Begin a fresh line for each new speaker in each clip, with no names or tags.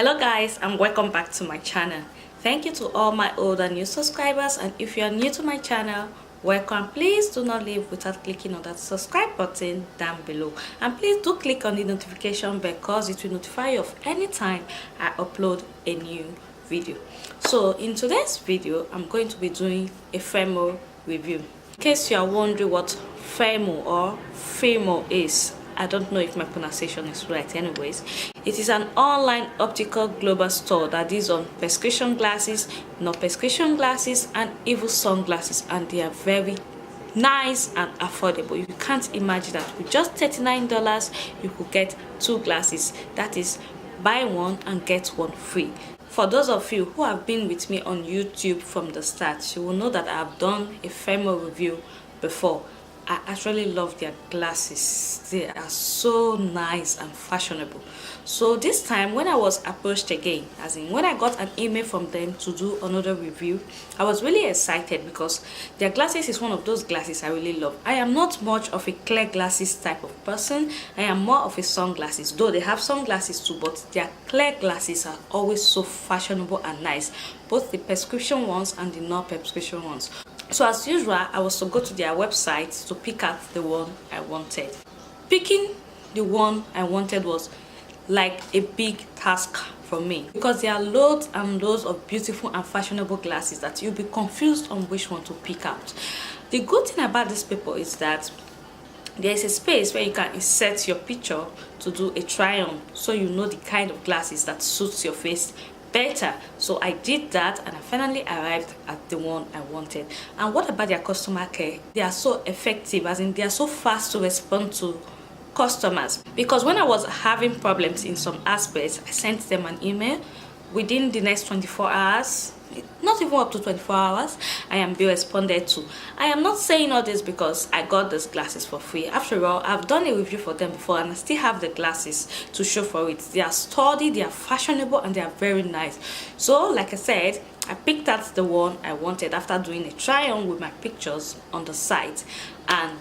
Hello guys, and welcome back to my channel. Thank you to all my old and new subscribers, and if you are new to my channel, welcome. Please do not leave without clicking on that subscribe button down below, and please do click on the notification bell because it will notify you of any time I upload a new video. So in today's video, I'm going to be doing a Firmoo review. In case you are wondering what Firmoo or Firmoo is, I don't know if my pronunciation is right. Anyways, it is an online optical global store that deals on prescription glasses, non-prescription glasses, and even sunglasses, and they are very nice and affordable. You can't imagine that with just $39 you could get two glasses. That is, buy one and get one free. For those of you who have been with me on YouTube from the start, you will know that I have done a Firmoo review before. I actually love their glasses. They are so nice and fashionable. So this time when I was approached again, as in when I got an email from them to do another review, I was really excited because their glasses is one of those glasses I really love. I am not much of a clear glasses type of person. I am more of a sunglasses, though they have sunglasses too, but their clear glasses are always so fashionable and nice, both the prescription ones and the non-prescription ones. So as usual, I was to go to their website to pick out the one I wanted. Picking the one I wanted was like a big task for me because there are loads and loads of beautiful and fashionable glasses that you'll be confused on which one to pick out. The good thing about this paper is that there is a space where you can insert your picture to do a try on, so you know the kind of glasses that suits your face better. So I did that and I finally arrived at the one I wanted. And what about their customer care? They are so effective, as in they are so fast to respond to customers, because when I was having problems in some aspects, I sent them an email. Within the next 24 hours, not even up to 24 hours, I am being responded to. I am not saying all this because I got these glasses for free. After all, I've done a review for them before and I still have the glasses to show for it. They are sturdy, they are fashionable, and they are very nice. So like I said, I picked out the one I wanted after doing a try on with my pictures on the site, and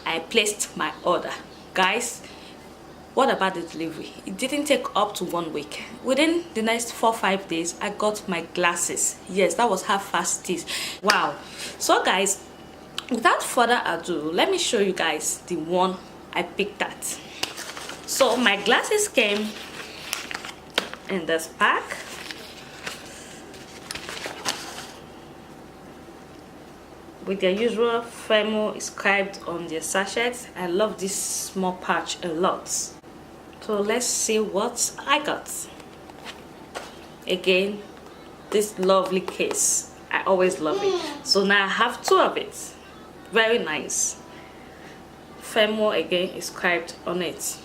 I placed my order. Guys, what about the delivery? It didn't take up to 1 week. Within the next 4-5 days, I got my glasses. Yes, that was how fast it is. Wow. So guys, without further ado, let me show you guys the one I picked at. So my glasses came in this pack. With their usual Firmoo inscribed on their sachets. I love this small patch a lot. So let's see what I got. Again, this lovely case. I always love it. So now I have two of it. Very nice. Firmoo again inscribed on it.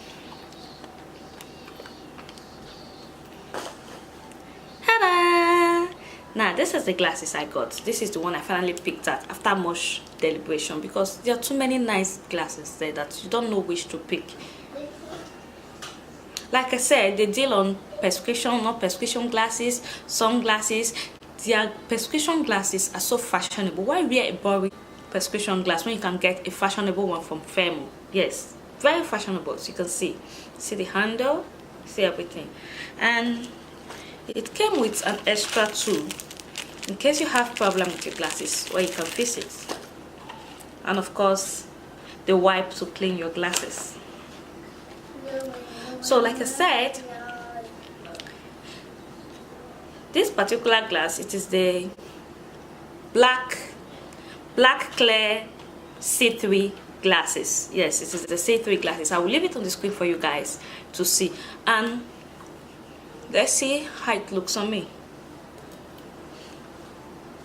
Ta-da! Now this is the glasses I got. This is the one I finally picked out after much deliberation, because there are too many nice glasses there that you don't know which to pick. Like I said, they deal on prescription, not prescription glasses, sunglasses. Their prescription glasses are so fashionable. Why wear a boring prescription glass when you can get a fashionable one from Firmoo? Yes, very fashionable. As you can see the handle, see everything. And it came with an extra tool in case you have problem with your glasses where you can fix it. And of course, the wipe to clean your glasses. So like I said, this particular glass, it is the black clear C3 glasses. Yes, it is the C3 glasses. I will leave it on the screen for you guys to see, and let's see how it looks on me.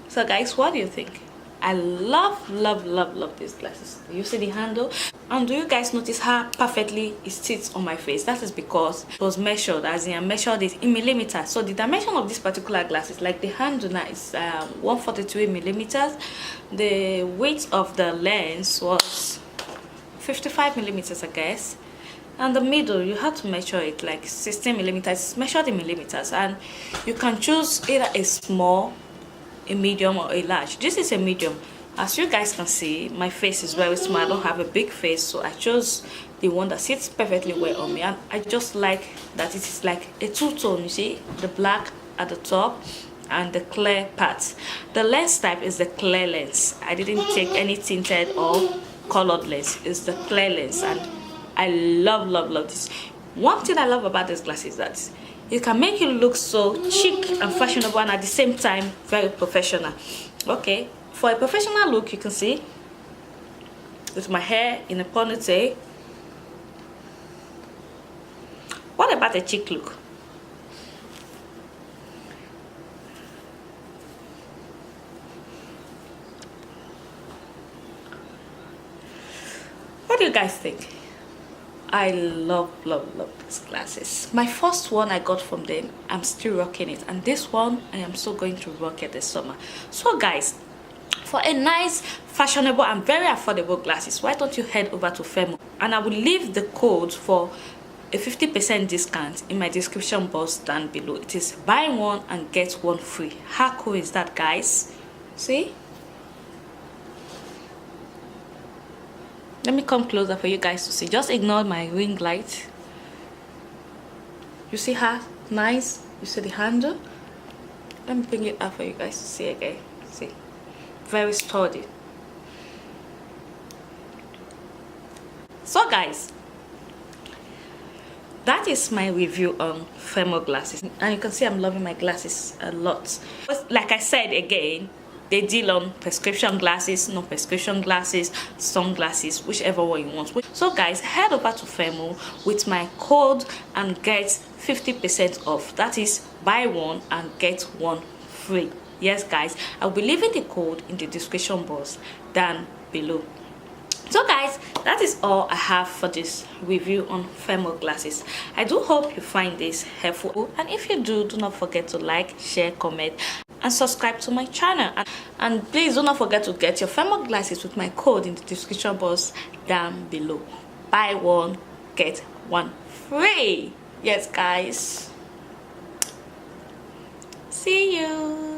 So guys, what do you think? I love these glasses. Do you see the handle? And do you guys notice how perfectly it sits on my face? That is because it was measured, as in I measured it in millimeters. So the dimension of this particular glasses, like the handle now, is 143 millimeters. The width of the lens was 55 millimeters, I guess. And the middle, you have to measure it like 16 millimeters. It's measured in millimeters, and you can choose either a small, a medium, or a large. This is a medium. As you guys can see, my face is very small. I don't have a big face, so I chose the one that sits perfectly well on me, and I just like that it is like a two-tone. You see the black at the top and the clear part. The lens type is the clear lens. I didn't take any tinted or colored lens. It's the clear lens, and I love this. One thing I love about this glass is that it can make you look so chic and fashionable, and at the same time very professional. Okay, for a professional look, you can see with my hair in a ponytail. What about a chic look? What do you guys think? I love these glasses. My first one I got from them, I'm still rocking it, and this one I am so going to rock it this summer. So guys, for a nice, fashionable and very affordable glasses, why don't you head over to Firmoo? And I will leave the code for a 50% discount in my description box down below. It is buy one and get one free. How cool is that, guys? See? Let me come closer for you guys to see. Just ignore my ring light. You see how nice? You see the handle? Let me bring it up for you guys to see again. See? Very sturdy. So guys, that is my review on Firmoo glasses, and you can see I'm loving my glasses a lot. But like I said again, they deal on prescription glasses, no prescription glasses, sunglasses, whichever one you want. So guys, head over to Firmoo with my code and get 50% off. That is buy one and get one free. Yes guys, I'll be leaving the code in the description box down below. So guys, that is all I have for this review on Firmoo glasses. I do hope you find this helpful, and if you do not forget to like, share, comment and subscribe to my channel, and please do not forget to get your Firmoo glasses with my code in the description box down below. Buy one get one free. Yes guys, see you.